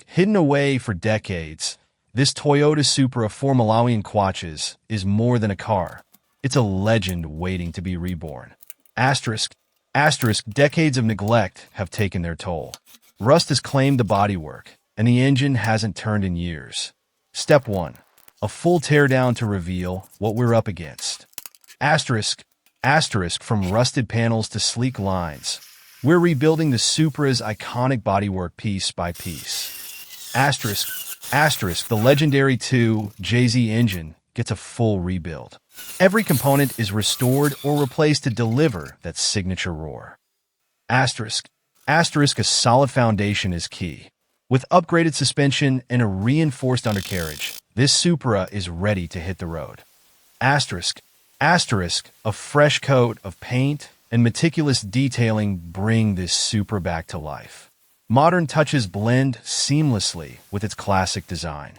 Hidden away for decades, this Toyota Supra 4 Malawian Quatches is more than a car. It's a legend waiting to be reborn. Decades of neglect have taken their toll. Rust has claimed the bodywork, and the engine hasn't turned in years. Step 1. A full teardown to reveal what we're up against. From rusted panels to sleek lines, we're rebuilding the Supra's iconic bodywork piece by piece. The legendary 2JZ engine gets a full rebuild. Every component is restored or replaced to deliver that signature roar. A solid foundation is key. With upgraded suspension and a reinforced undercarriage, this Supra is ready to hit the road. A fresh coat of paint and meticulous detailing bring this Supra back to life. Modern touches blend seamlessly with its classic design.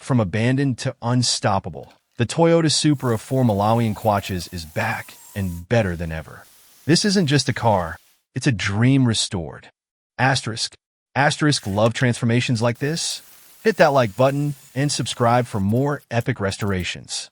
From abandoned to unstoppable, the Toyota Supra 4 Malawian Quatches is back and better than ever. This isn't just a car, it's a dream restored. Love transformations like this? Hit that like button and subscribe for more epic restorations.